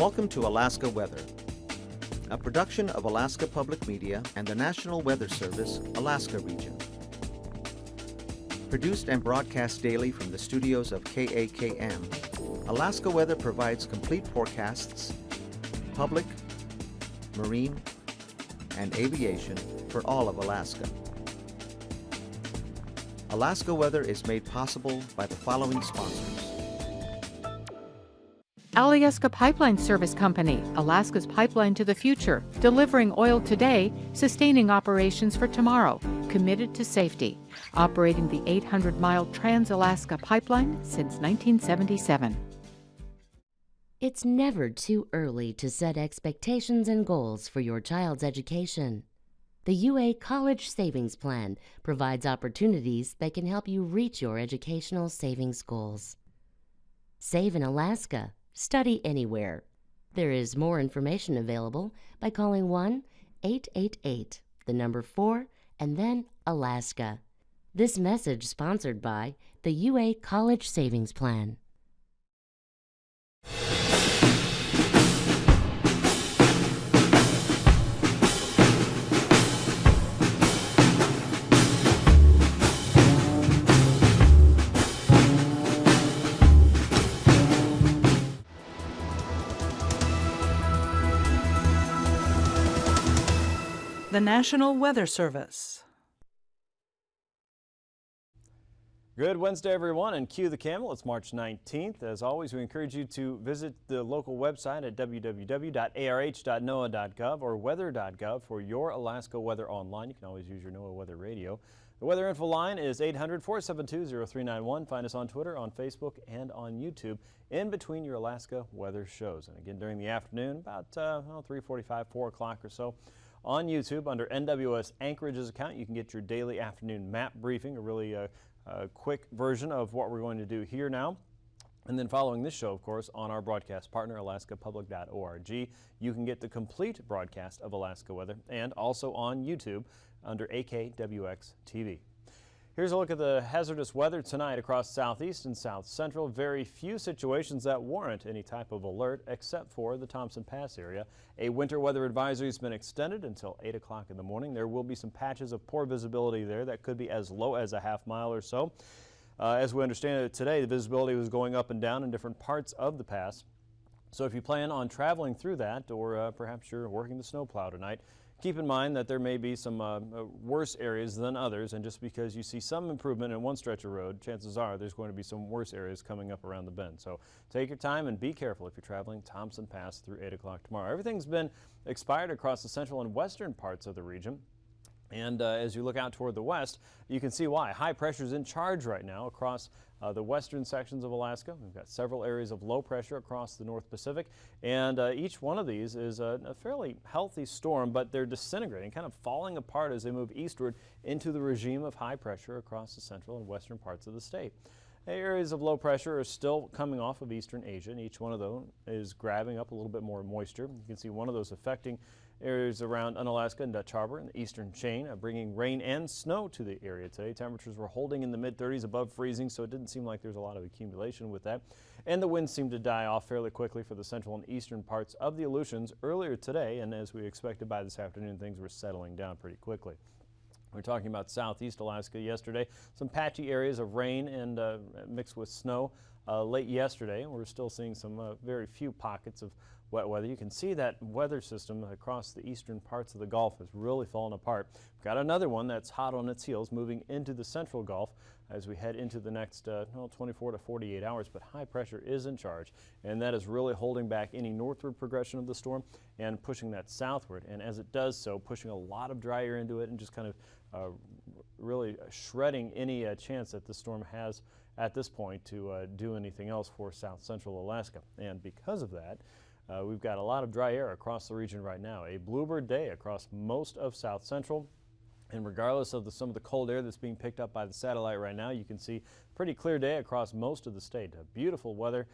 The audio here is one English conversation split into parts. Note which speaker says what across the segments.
Speaker 1: Welcome to Alaska Weather, a production of Alaska Public Media and the National Weather Service, Alaska Region. Produced and broadcast daily from the studios of KAKM, Alaska Weather provides complete forecasts, public, marine, and aviation for all of Alaska. Alaska Weather is made possible by the following sponsors.
Speaker 2: Alyeska Pipeline Service Company, Alaska's pipeline to the future, delivering oil today, sustaining operations for tomorrow, committed to safety, operating the 800-mile Trans-Alaska Pipeline since 1977.
Speaker 3: It's never too early to set expectations and goals for your child's education. The UA College Savings Plan provides opportunities that can help you reach your educational savings goals. Save in Alaska. Study anywhere. There is more information available by calling 1-888, the number 4, and then Alaska. This message sponsored by the UA College Savings Plan.
Speaker 4: The National Weather Service.
Speaker 5: Good Wednesday, everyone, and cue the camel. It's March 19th. As always, we encourage you to visit the local website at www.arh.noaa.gov or weather.gov for your Alaska weather online. You can always use your NOAA Weather Radio. The weather info line is 800-472-0391. Find us on Twitter, on Facebook, and on YouTube in between your Alaska weather shows. And again, during the afternoon, about 3:45, 4 o'clock or so, on YouTube under NWS Anchorage's account, you can get your daily afternoon map briefing, a really quick version of what we're going to do here now. And then following this show, of course, on our broadcast partner, alaskapublic.org, you can get the complete broadcast of Alaska weather and also on YouTube under AKWX TV. Here's a look at the hazardous weather tonight across southeast and south central. Very few situations that warrant any type of alert except for the Thompson Pass area. A winter weather advisory has been extended until 8 o'clock in the morning. There will be some patches of poor visibility there that could be as low as a half mile or so. As we understand it today, the visibility was going up and down in different parts of the pass. So if you plan on traveling through that, or perhaps you're working the snowplow tonight, keep in mind that there may be some worse areas than others, and just because you see some improvement in one stretch of road, chances are there's going to be some worse areas coming up around the bend. So take your time and be careful if you're traveling Thompson Pass through 8 o'clock tomorrow. Everything's been expired across the central and western parts of the region. And as you look out toward the west, you can see why. High pressure is in charge right now across the western sections of Alaska. We've got several areas of low pressure across the North Pacific, and each one of these is a fairly healthy storm, but they're disintegrating, kind of falling apart as they move eastward into the regime of high pressure across the central and western parts of the state. Areas of low pressure are still coming off of eastern Asia, and each one of those is grabbing up a little bit more moisture. You can see one of those affecting areas around Unalaska and Dutch Harbor and the eastern chain, bringing rain and snow to the area today. Temperatures were holding in the mid-30s above freezing, so it didn't seem like there's a lot of accumulation with that. And the winds seemed to die off fairly quickly for the central and eastern parts of the Aleutians earlier today, and as we expected by this afternoon, things were settling down pretty quickly. We were talking about southeast Alaska yesterday, some patchy areas of rain and mixed with snow late yesterday, and we're still seeing some very few pockets of wet weather. You can see that weather system across the eastern parts of the Gulf has really fallen apart. We've got another one that's hot on its heels moving into the central Gulf as we head into the next 24 to 48 hours, but high pressure is in charge, and that is really holding back any northward progression of the storm and pushing that southward. And as it does so, pushing a lot of dry air into it and just kind of really shredding any chance that the storm has at this point to do anything else for south central Alaska. And because of that, we've got a lot of dry air across the region right now. A bluebird day across most of south central. And regardless of some of the cold air that's being picked up by the satellite right now, you can see pretty clear day across most of the state. Beautiful weather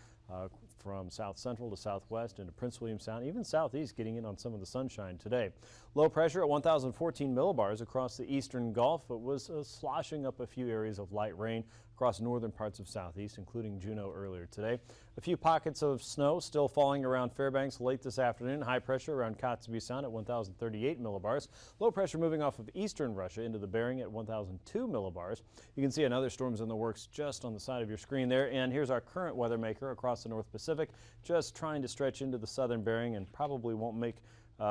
Speaker 5: from south central to southwest into Prince William Sound, even southeast getting in on some of the sunshine today. Low pressure at 1,014 millibars across the eastern Gulf. It was sloshing up a few areas of light rain across northern parts of southeast, including Juneau earlier today. A few pockets of snow still falling around Fairbanks late this afternoon. High pressure around Kotzebue Sound at 1,038 millibars. Low pressure moving off of eastern Russia into the Bering at 1,002 millibars. You can see another storm's in the works just on the side of your screen there. And here's our current weather maker across the North Pacific, just trying to stretch into the southern Bering and probably won't make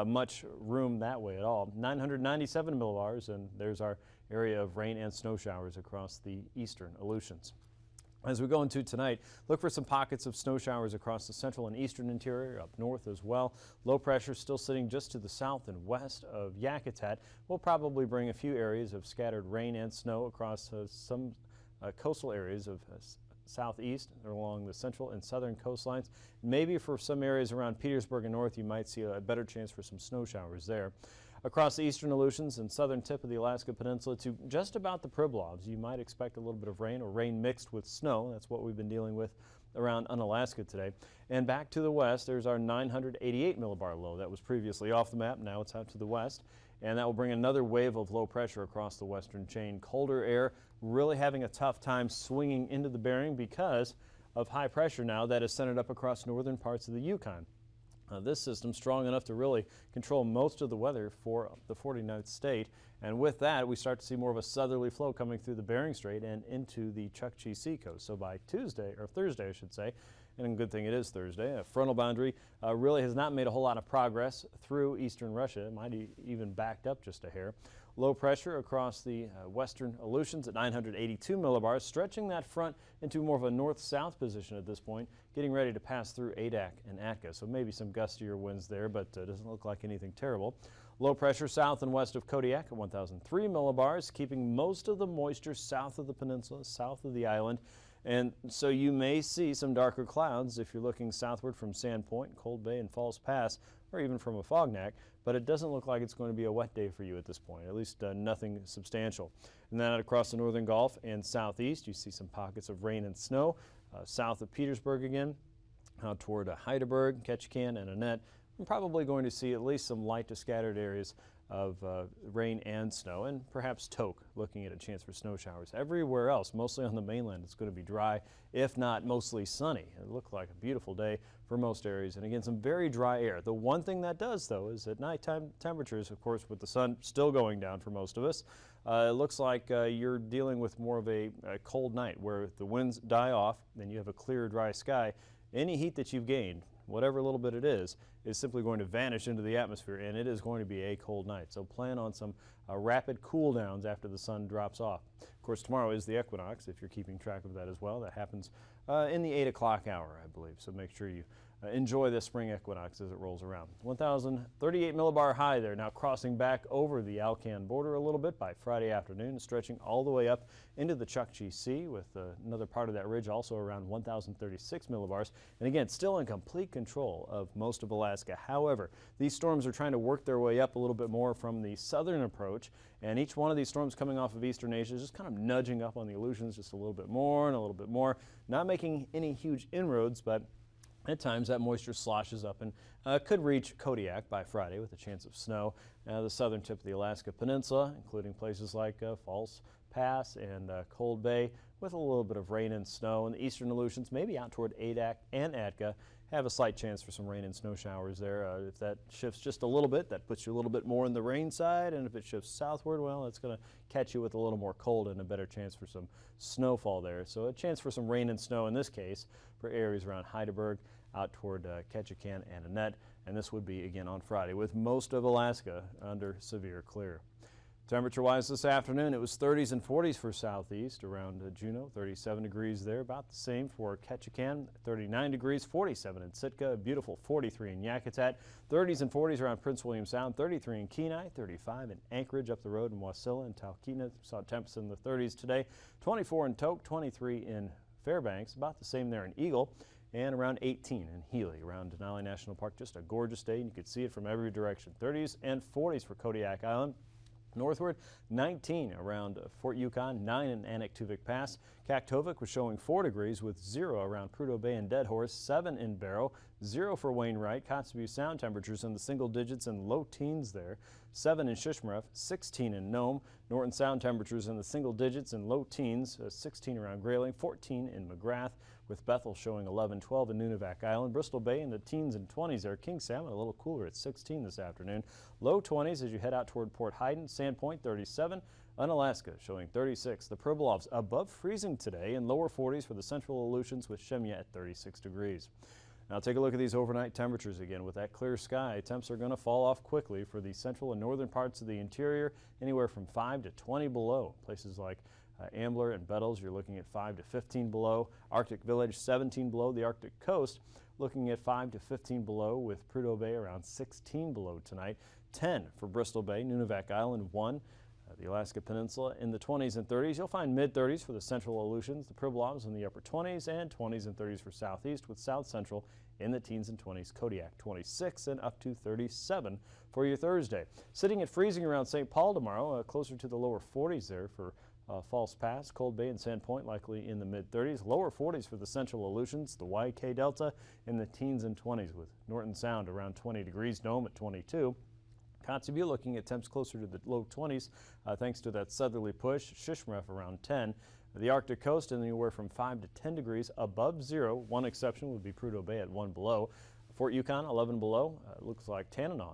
Speaker 5: much room that way at all. 997 millibars, and there's our area of rain and snow showers across the eastern Aleutians. As we go into tonight, look for some pockets of snow showers across the central and eastern interior, up north as well. Low pressure still sitting just to the south and west of Yakutat. Will probably bring a few areas of scattered rain and snow across some coastal areas of southeast along the central and southern coastlines. Maybe for some areas around Petersburg and north, you might see a better chance for some snow showers there. Across the eastern Aleutians and southern tip of the Alaska Peninsula to just about the Pribilofs, you might expect a little bit of rain or rain mixed with snow. That's what we've been dealing with around Unalaska today. And back to the west, there's our 988 millibar low that was previously off the map. Now it's out to the west, and that will bring another wave of low pressure across the western chain. Colder air really having a tough time swinging into the Bering because of high pressure now that is centered up across northern parts of the Yukon. This system strong enough to really control most of the weather for the 49th state. And with that, we start to see more of a southerly flow coming through the Bering Strait and into the Chukchi Sea coast. So by Tuesday, or Thursday, I should say, and a good thing it is Thursday, a frontal boundary really has not made a whole lot of progress through eastern Russia. It might even backed up just a hair. Low pressure across the western Aleutians at 982 millibars, stretching that front into more of a north-south position at this point, getting ready to pass through Adak and Atka. So maybe some gustier winds there, but doesn't look like anything terrible. Low pressure south and west of Kodiak at 1,003 millibars, keeping most of the moisture south of the peninsula, south of the island. And so you may see some darker clouds if you're looking southward from Sandpoint, Cold Bay, and Falls Pass, or even from a Fognac, but it doesn't look like it's going to be a wet day for you at this point, at least nothing substantial. And then across the northern Gulf and southeast, you see some pockets of rain and snow. South of Petersburg again, out toward Heidelberg, Ketchikan, and Annette. I'm probably going to see at least some light to scattered areas of rain and snow, and perhaps Tok, looking at a chance for snow showers. Everywhere else, mostly on the mainland, it's going to be dry, if not mostly sunny. It looked like a beautiful day for most areas, and again, some very dry air. The one thing that does, though, is at nighttime temperatures, of course, with the sun still going down for most of us, it looks like you're dealing with more of a cold night where the winds die off, then you have a clear, dry sky. Any heat that you've gained, whatever little bit it is simply going to vanish into the atmosphere, and it is going to be a cold night. So plan on some rapid cool downs after the sun drops off. Of course, tomorrow is the equinox, if you're keeping track of that as well. That happens in the 8 o'clock hour, I believe. So make sure you enjoy the spring equinox as it rolls around. 1,038 millibar high there, now crossing back over the Alcan border a little bit by Friday afternoon, stretching all the way up into the Chukchi Sea with another part of that ridge also around 1,036 millibars. And again, still in complete control of most of Alaska. However, these storms are trying to work their way up a little bit more from the southern approach, and each one of these storms coming off of eastern Asia is just kind of nudging up on the Aleutians just a little bit more and a little bit more, not making any huge inroads, but at times that moisture sloshes up and could reach Kodiak by Friday with a chance of snow. The southern tip of the Alaska Peninsula, including places like Falls Pass and Cold Bay, with a little bit of rain and snow. And the eastern Aleutians, maybe out toward Adak and Atka, have a slight chance for some rain and snow showers there. If that shifts just a little bit, that puts you a little bit more in the rain side, and if it shifts southward, well, it's going to catch you with a little more cold and a better chance for some snowfall there. So a chance for some rain and snow in this case for areas around Heidelberg, out toward Ketchikan and Annette, and this would be again on Friday with most of Alaska under severe clear. Temperature-wise this afternoon, it was 30s and 40s for southeast around Juneau, 37 degrees there, about the same for Ketchikan, 39 degrees, 47 in Sitka, a beautiful 43 in Yakutat, 30s and 40s around Prince William Sound, 33 in Kenai, 35 in Anchorage up the road in Wasilla and Talkeetna, saw temps in the 30s today, 24 in Tok, 23 in Fairbanks, about the same there in Eagle, and around 18 in Healy around Denali National Park. Just a gorgeous day, and you could see it from every direction. 30s and 40s for Kodiak Island. Northward, 19 around Fort Yukon, 9 in Anaktuvuk Pass. Kaktovik was showing 4 degrees with 0 around Prudhoe Bay and Dead Horse, 7 in Barrow, 0 for Wainwright. Kotzebue Sound temperatures in the single digits and low teens there, 7 in Shishmaref, 16 in Nome. Norton Sound temperatures in the single digits and low teens, 16 around Grayling, 14 in McGrath, with Bethel showing 11, 12 in Nunivak Island. Bristol Bay in the teens and 20s there. King Salmon a little cooler at 16 this afternoon. Low 20s as you head out toward Port Hayden. Sandpoint 37. Unalaska showing 36. The Pribilofs above freezing today, and lower 40s for the Central Aleutians with Shemya at 36 degrees. Now take a look at these overnight temperatures again. With that clear sky, temps are going to fall off quickly for the central and northern parts of the interior, anywhere from 5 to 20 below. Places like Ambler and Bettles, you're looking at 5 to 15 below. Arctic Village, 17 below. The Arctic Coast, looking at 5 to 15 below, with Prudhoe Bay around 16 below tonight. 10 for Bristol Bay, Nunivak Island 1. The Alaska Peninsula in the 20s and 30s. You'll find mid-30s for the Central Aleutians, the Pribilofs in the upper 20s, and 20s and 30s for Southeast, with South Central in the teens and 20s. Kodiak 26 and up to 37 for your Thursday. Sitting at freezing around St. Paul tomorrow, closer to the lower 40s there for False Pass, Cold Bay, and Sandpoint likely in the mid-30s. Lower 40s for the Central Aleutians, the YK Delta in the teens and 20s, with Norton Sound around 20 degrees, Nome at 22. Kotzebue looking at temps closer to the low 20s thanks to that southerly push. Shishmaref around 10. The Arctic Coast anywhere from 5 to 10 degrees above 0. One exception would be Prudhoe Bay at 1 below. Fort Yukon 11 below. Looks like Tanana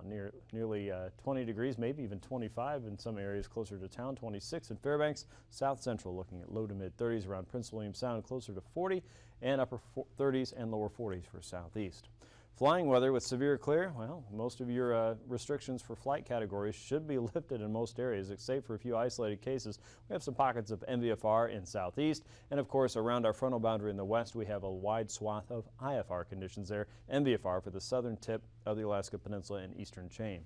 Speaker 5: nearly 20 degrees, maybe even 25 in some areas closer to town. 26 in Fairbanks. South Central looking at low to mid 30s around Prince William Sound, closer to 40, and upper 30s and lower 40s for Southeast. Flying weather with severe clear, well, most of your restrictions for flight categories should be lifted in most areas, except for a few isolated cases. We have some pockets of MVFR in Southeast, and of course around our frontal boundary in the west we have a wide swath of IFR conditions there. MVFR for the southern tip of the Alaska Peninsula and eastern chain.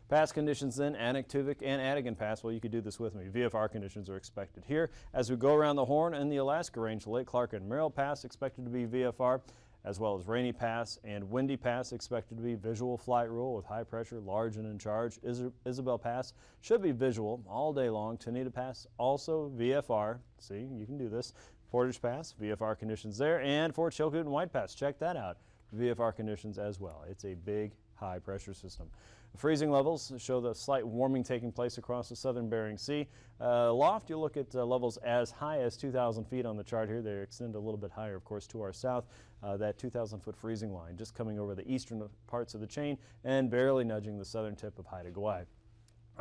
Speaker 5: Pass conditions then, Anaktuvuk and Adigan Pass, well, you could do this with me. VFR conditions are expected here. As we go around the Horn and the Alaska Range, Lake Clark and Merrill Pass expected to be VFR, as well as Rainy Pass and Windy Pass expected to be visual flight rule with high pressure, large and in charge. Isabel Pass should be visual all day long. Tanita Pass also VFR. See, you can do this. Portage Pass, VFR conditions there. And Fort Chilkoot and White Pass, check that out. VFR conditions as well. It's a big high pressure system. Freezing levels show the slight warming taking place across the southern Bering Sea. Aloft, you look at levels as high as 2,000 feet on the chart here. They extend a little bit higher, of course, to our south. That 2,000-foot freezing line just coming over the eastern parts of the chain and barely nudging the southern tip of Haida Gwaii.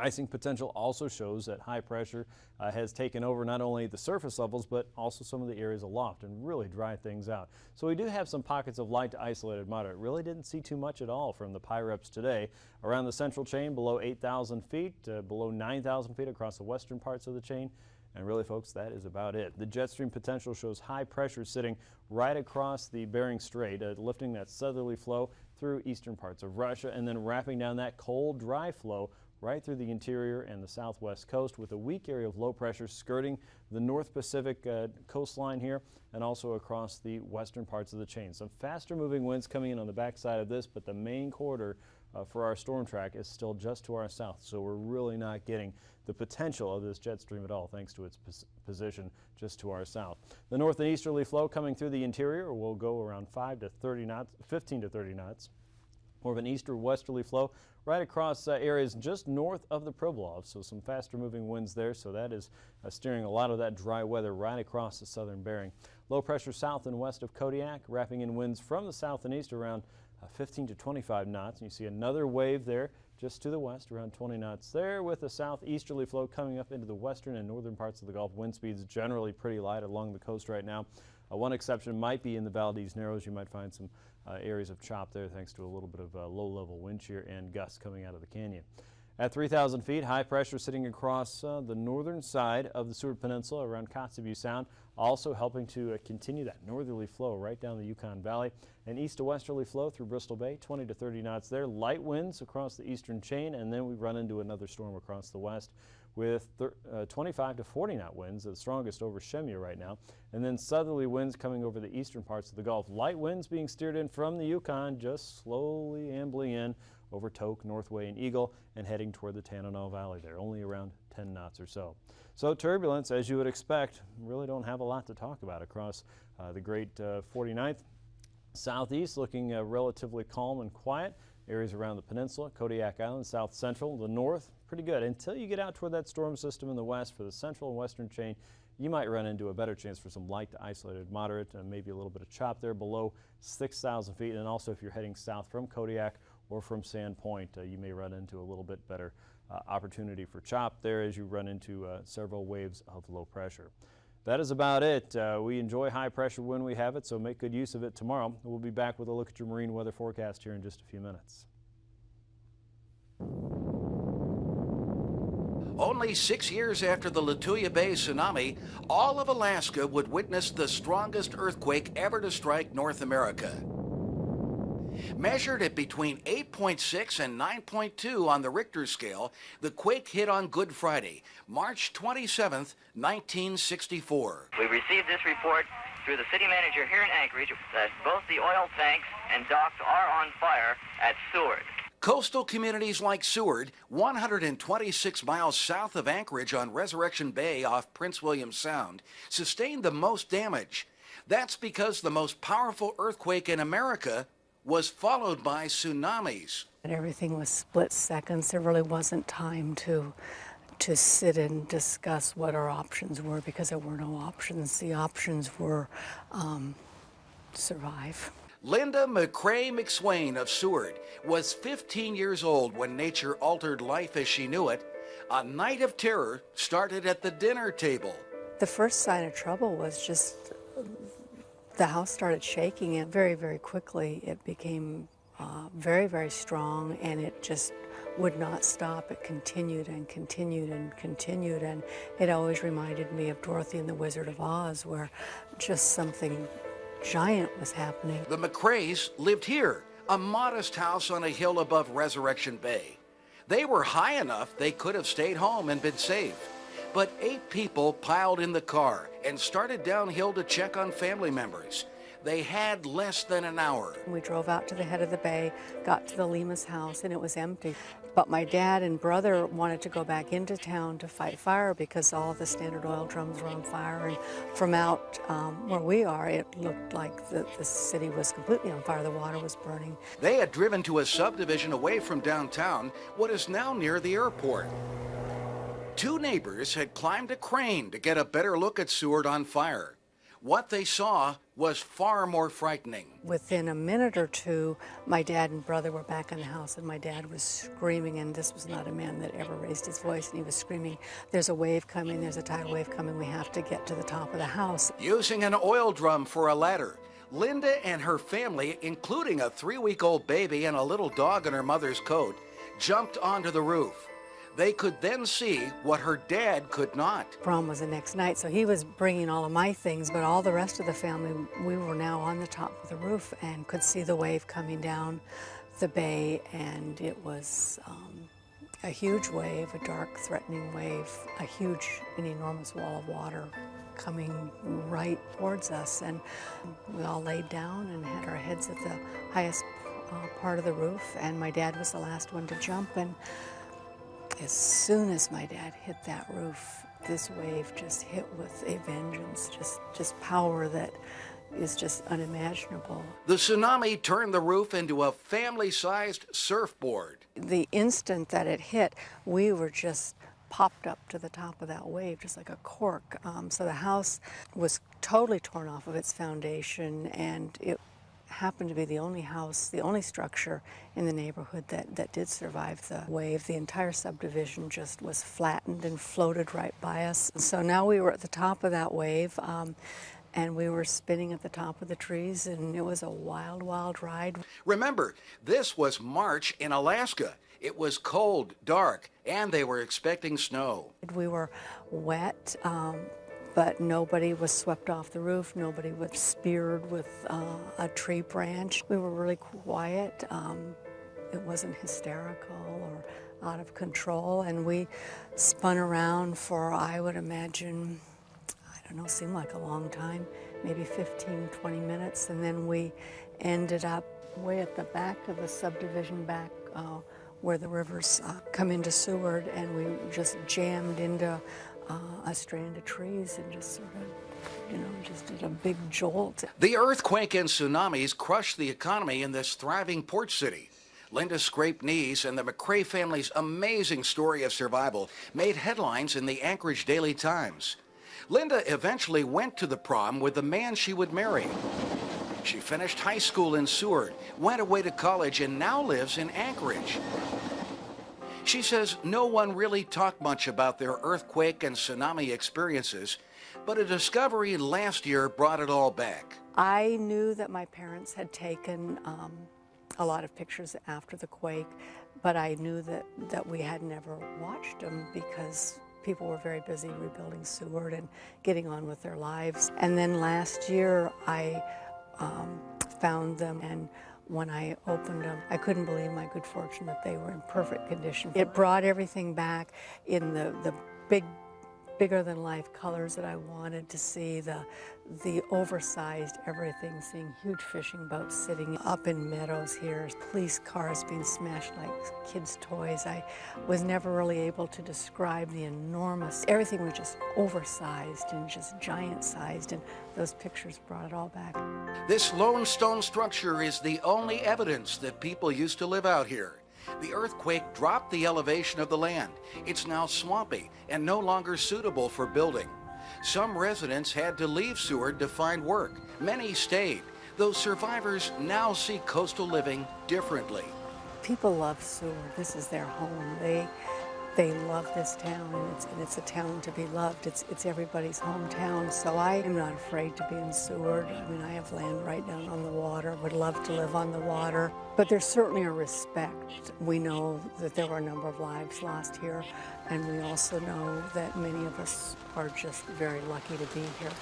Speaker 5: Icing potential also shows that high pressure has taken over not only the surface levels but also some of the areas aloft and really dry things out. So we do have some pockets of light to isolated moderate. Really didn't see too much at all from the PIREPs today. Around the central chain below 8,000 feet, below 9,000 feet across the western parts of the chain. And really, folks, that is about it. The jet stream potential shows high pressure sitting right across the Bering Strait, lifting that southerly flow through eastern parts of Russia and then wrapping down that cold, dry flow right through the interior and the southwest coast, with a weak area of low pressure skirting the North Pacific coastline here and also across the western parts of the chain. Some faster moving winds coming in on the backside of this, but the main corridor for our storm track is still just to our south, so we're really not getting the potential of this jet stream at all thanks to its position just to our south. The north and easterly flow coming through the interior will go around 5 to 30 knots, 15 to 30 knots. More of an easter-westerly flow right across areas just north of the Pribilofs, so some faster moving winds there, so that is steering a lot of that dry weather right across the southern Bering. Low pressure south and west of Kodiak, wrapping in winds from the south and east around 15 to 25 knots. And you see another wave there just to the west, around 20 knots there, with a southeasterly flow coming up into the western and northern parts of the Gulf. Wind speeds generally pretty light along the coast right now. One exception might be in the Valdez Narrows. You might find some areas of chop there thanks to a little bit of low-level wind shear and gusts coming out of the canyon. At 3,000 feet, high pressure sitting across the northern side of the Seward Peninsula around Kotzebue Sound, also helping to continue that northerly flow right down the Yukon Valley. An east to westerly flow through Bristol Bay, 20 to 30 knots there. Light winds across the eastern chain, and then we run into another storm across the west with 25 to 40 knot winds, the strongest over Shemya right now. And then southerly winds coming over the eastern parts of the Gulf. Light winds being steered in from the Yukon, just slowly ambling in over Tok, Northway, and Eagle, and heading toward the Tanana Valley there, only around 10 knots or so. So turbulence, as you would expect, really don't have a lot to talk about across the great 49th. Southeast looking relatively calm and quiet. Areas around the peninsula, Kodiak Island, South Central, the north, pretty good. Until you get out toward that storm system in the west for the central and western chain, you might run into a better chance for some light to isolated moderate and maybe a little bit of chop there below 6,000 feet. And also if you're heading south from Kodiak or from Sand Point, you may run into a little bit better opportunity for chop there as you run into several waves of low pressure. That is about it. We enjoy high pressure when we have it, so make good use of it tomorrow. We'll be back with a look at your marine weather forecast here in just a few minutes.
Speaker 6: Only 6 years after the Lituya Bay tsunami, all of Alaska would witness the strongest earthquake ever to strike North America. Measured at between 8.6 and 9.2 on the Richter scale, the quake hit on Good Friday, March 27, 1964.
Speaker 7: We received this report through the city manager here in Anchorage that both the oil tanks and docks are on fire at Seward.
Speaker 6: Coastal communities like Seward, 126 miles south of Anchorage on Resurrection Bay off Prince William Sound, sustained the most damage. That's because the most powerful earthquake in America was followed by tsunamis.
Speaker 8: And everything was split seconds. There really wasn't time to sit and discuss what our options were because there were no options. The options were survive.
Speaker 6: Linda McCrae McSwain of Seward was 15 years old when nature altered life as she knew it. A night of terror started at the dinner table.
Speaker 8: The first sign of trouble was just the house started shaking, and very, very quickly it became very, very strong, and it just would not stop. It continued and continued and continued, and it always reminded me of Dorothy and the Wizard of Oz, where just something giant was happening.
Speaker 6: The McCraes lived here, a modest house on a hill above Resurrection Bay. They were high enough they could have stayed home and been safe. But 8 people piled in the car and started downhill to check on family members. They had less than an hour.
Speaker 8: We drove out to the head of the bay, got to the Lima's house, and it was empty. But my dad and brother wanted to go back into town to fight fire because all of the Standard Oil drums were on fire. And from out where we are, it looked like the city was completely on fire. The water was burning.
Speaker 6: They had driven to a subdivision away from downtown, what is now near the airport. 2 neighbors had climbed a crane to get a better look at Seward on fire. What they saw was far more frightening.
Speaker 8: Within a minute or two, my dad and brother were back in the house, and my dad was screaming, and this was not a man that ever raised his voice, and he was screaming, "There's a wave coming, there's a tidal wave coming, we have to get to the top of the house."
Speaker 6: Using an oil drum for a ladder, Linda and her family, including a 3-week-old baby and a little dog in her mother's coat, jumped onto the roof. They could then see what her dad could not.
Speaker 8: Prom was the next night, so he was bringing all of my things, but all the rest of the family, we were now on the top of the roof and could see the wave coming down the bay, and it was a huge wave, a dark, threatening wave, an enormous wall of water coming right towards us, and we all laid down and had our heads at the highest part of the roof, and my dad was the last one to jump, and as soon as my dad hit that roof, this wave just hit with a vengeance, just power that is just unimaginable.
Speaker 6: The tsunami turned the roof into a family-sized surfboard.
Speaker 8: The instant that it hit, we were just popped up to the top of that wave, just like a cork. So the house was totally torn off of its foundation, and it happened to be the only house, the only structure in the neighborhood that did survive the wave. The entire subdivision just was flattened and floated right by us. So now we were at the top of that wave, and we were spinning at the top of the trees, and it was a wild, wild ride.
Speaker 6: Remember, this was March in Alaska. It was cold, dark, and they were expecting snow.
Speaker 8: We were wet, but nobody was swept off the roof. Nobody was speared with a tree branch. We were really quiet. It wasn't hysterical or out of control. And we spun around for, I would imagine, I don't know, seemed like a long time, maybe 15, 20 minutes. And then we ended up way at the back of the subdivision, back where the rivers come into Seward, and we just jammed into a strand of trees and just sort of, just did a big jolt.
Speaker 6: The earthquake and tsunamis crushed the economy in this thriving port city. Linda's scraped knees and the McCrae family's amazing story of survival made headlines in the Anchorage Daily Times. Linda eventually went to the prom with the man she would marry. She finished high school in Seward, went away to college, and now lives in Anchorage. She says no one really talked much about their earthquake and tsunami experiences, but a discovery last year brought it all back.
Speaker 8: I knew that my parents had taken a lot of pictures after the quake, but I knew that we had never watched them because people were very busy rebuilding Seward and getting on with their lives. And then last year I found them, and when I opened them, I couldn't believe my good fortune that they were in perfect condition. It brought everything back in the bigger than life colors that I wanted to see, the oversized everything, seeing huge fishing boats sitting up in meadows here, police cars being smashed like kids' toys. I was never really able to describe the enormous, everything was just oversized and just giant sized, and those pictures brought it all back.
Speaker 6: This lone stone structure is the only evidence that people used to live out here. The earthquake dropped the elevation of the land. It's now swampy and no longer suitable for building. Some residents had to leave Seward to find work. Many stayed. Those survivors now see coastal living differently.
Speaker 8: People love Seward. This is their home. They love this town, and it's a town to be loved. It's everybody's hometown, so I am not afraid to be in Seward. I mean, I have land right down on the water, would love to live on the water, but there's certainly a respect. We know that there were a number of lives lost here, and we also know that many of us are just very lucky to be here.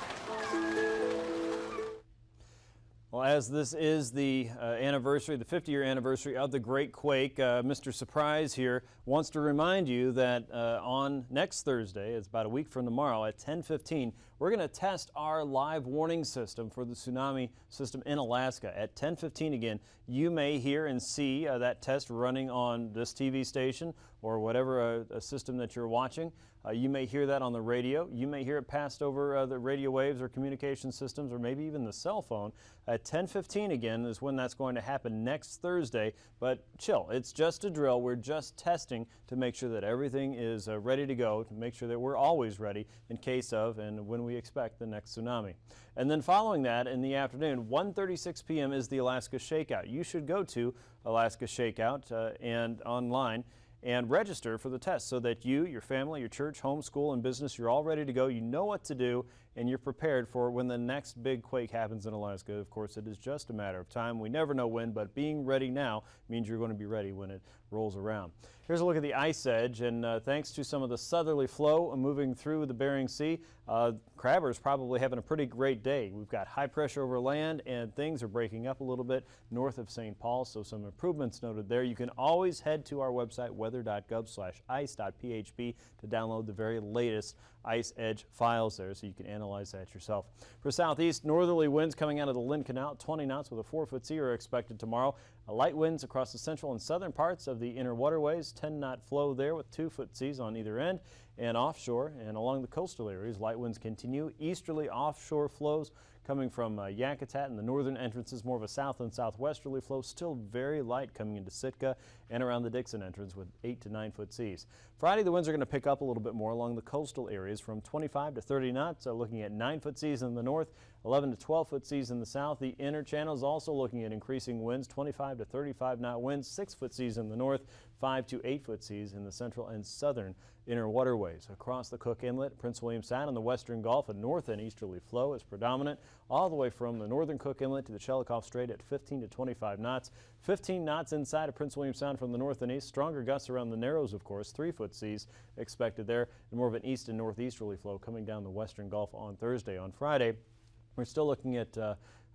Speaker 5: Well, as this is the anniversary, the 50-year anniversary of the Great Quake, Mr. Surprise here wants to remind you that on next Thursday, it's about a week from tomorrow at 10:15, we're going to test our live warning system for the tsunami system in Alaska. At 10:15 again, you may hear and see that test running on this TV station or whatever a system that you're watching. You may hear that on the radio. You may hear it passed over the radio waves or communication systems or maybe even the cell phone. At 10:15 again is when that's going to happen next Thursday. But chill, it's just a drill. We're just testing to make sure that everything is ready to go, to make sure that we're always ready in case of and when we expect the next tsunami. And then following that in the afternoon, 1:36 p.m. is the Alaska Shakeout. You should go to Alaska Shakeout and online and register for the test so that you, your family, your church, home, school, and business, you're all ready to go. You know what to do, and you're prepared for when the next big quake happens in Alaska. Of course, it is just a matter of time. We never know when, but being ready now means you're going to be ready when it rolls around. Here's a look at the ice edge, and thanks to some of the southerly flow moving through the Bering Sea, crabbers probably having a pretty great day. We've got high pressure over land, and things are breaking up a little bit north of St. Paul, so some improvements noted there. You can always head to our website, weather.gov/ice.php, to download the very latest ice edge files there so you can analyze that yourself. For southeast, northerly winds coming out of the Lynn Canal, 20 knots with a 4-foot sea are expected tomorrow. Light winds across the central and southern parts of the inner waterways, 10-knot flow there with 2-foot seas on either end. And offshore and along the coastal areas, light winds continue. Easterly offshore flows coming from Yakutat and the northern entrances, more of a south and southwesterly flow, still very light coming into Sitka and around the Dixon entrance with 8 to 9-foot seas. Friday, the winds are going to pick up a little bit more along the coastal areas from 25 to 30 knots, looking at 9-foot seas in the north, 11 to 12-foot seas in the south. The inner channel is also looking at increasing winds, 25 to 35-knot winds, 6-foot seas in the north, 5 to 8-foot seas in the central and southern inner waterways. Across the Cook Inlet, Prince William Sound, and the western Gulf, a north and easterly flow is predominant, all the way from the northern Cook Inlet to the Shelikof Strait at 15 to 25 knots. 15 knots inside of Prince William Sound from the north and east. Stronger gusts around the Narrows, of course, 3-foot seas expected there, and more of an east and northeasterly flow coming down the western Gulf on Thursday. On Friday, we're still looking at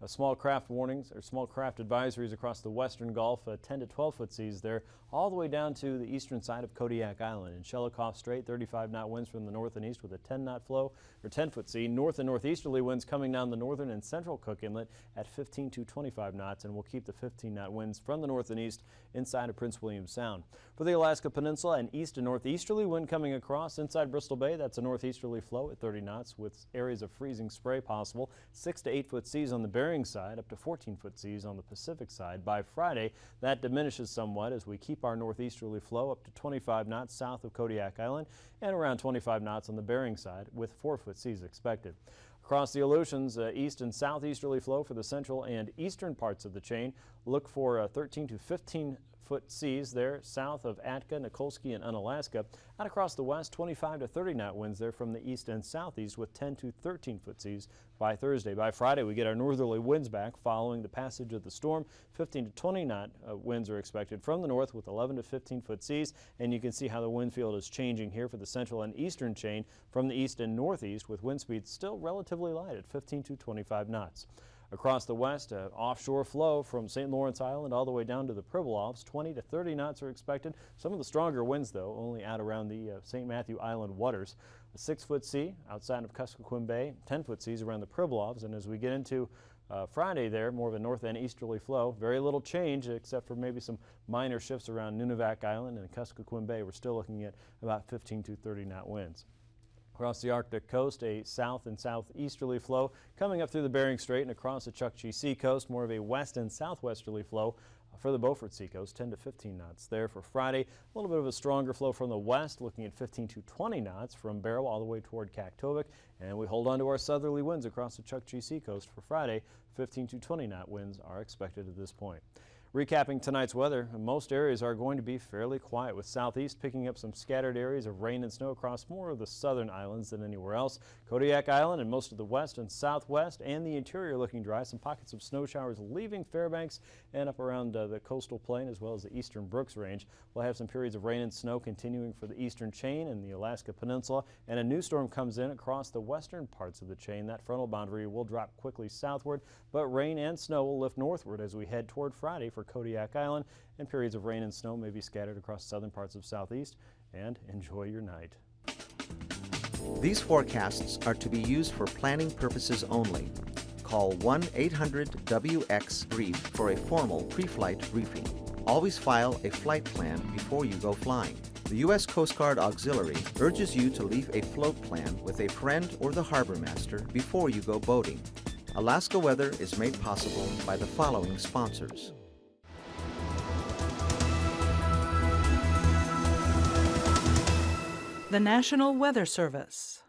Speaker 5: Small craft warnings or small craft advisories across the western Gulf, 10 to 12 foot seas there, all the way down to the eastern side of Kodiak Island. In Shelikof Strait, 35 knot winds from the north and east with a 10 knot flow or 10 foot sea. North and northeasterly winds coming down the northern and central Cook Inlet at 15 to 25 knots, and we'll keep the 15 knot winds from the north and east inside of Prince William Sound. For the Alaska Peninsula, an east and northeasterly wind coming across inside Bristol Bay. That's a northeasterly flow at 30 knots with areas of freezing spray possible. 6 to 8 foot seas on the Bering side, up to 14 foot seas on the Pacific side. By Friday, that diminishes somewhat as we keep our northeasterly flow up to 25 knots south of Kodiak Island and around 25 knots on the Bering side with 4 foot seas expected. Across the Aleutians, east and southeasterly flow for the central and eastern parts of the chain. Look for 13 to 15 foot seas there south of Atka, Nikolsky, and Unalaska. Out across the west, 25 to 30 knot winds there from the east and southeast with 10 to 13 foot seas by Thursday. By Friday, we get our northerly winds back following the passage of the storm. 15 to 20 knot winds are expected from the north with 11 to 15 foot seas, and you can see how the wind field is changing here for the central and eastern chain from the east and northeast with wind speeds still relatively light at 15 to 25 knots. Across the west, offshore flow from St. Lawrence Island all the way down to the Pribilofs. 20 to 30 knots are expected. Some of the stronger winds, though, only out around the St. Matthew Island waters. A 6 foot sea outside of Kuskokwim Bay, 10 foot seas around the Pribilofs. And as we get into Friday there, more of a north and easterly flow. Very little change except for maybe some minor shifts around Nunivak Island and Kuskokwim Bay. We're still looking at about 15 to 30 knot winds. Across the Arctic coast, a south and southeasterly flow coming up through the Bering Strait and across the Chukchi Sea coast. More of a west and southwesterly flow for the Beaufort Sea coast, 10 to 15 knots there for Friday. A little bit of a stronger flow from the west, looking at 15 to 20 knots from Barrow all the way toward Kaktovik. And we hold on to our southerly winds across the Chukchi Sea coast for Friday. 15 to 20 knot winds are expected at this point. Recapping tonight's weather, most areas are going to be fairly quiet, with southeast picking up some scattered areas of rain and snow across more of the southern islands than anywhere else. Kodiak Island and most of the west and southwest and the interior looking dry. Some pockets of snow showers leaving Fairbanks and up around the coastal plain as well as the eastern Brooks Range. We'll have some periods of rain and snow continuing for the eastern chain and the Alaska Peninsula, and a new storm comes in across the western parts of the chain. That frontal boundary will drop quickly southward, but rain and snow will lift northward as we head toward Friday for Kodiak Island, and periods of rain and snow may be scattered across southern parts of southeast. And enjoy your night.
Speaker 1: These forecasts are to be used for planning purposes only. Call 1-800-WX-BRIEF for a formal pre-flight briefing. Always file a flight plan before you go flying. The U.S. Coast Guard Auxiliary urges you to leave a float plan with a friend or the harbor master before you go boating. Alaska Weather is made possible by the following sponsors.
Speaker 4: The National Weather Service.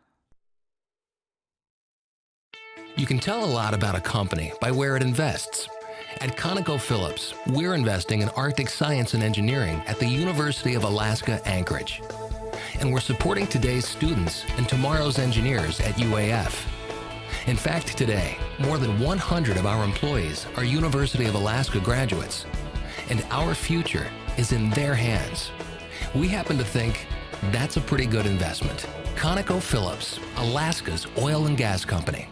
Speaker 9: You can tell a lot about a company by where it invests. At ConocoPhillips, we're investing in Arctic science and engineering at the University of Alaska Anchorage. And we're supporting today's students and tomorrow's engineers at UAF. In fact, today, more than 100 of our employees are University of Alaska graduates, and our future is in their hands. We happen to think that's a pretty good investment. ConocoPhillips, Alaska's oil and gas company.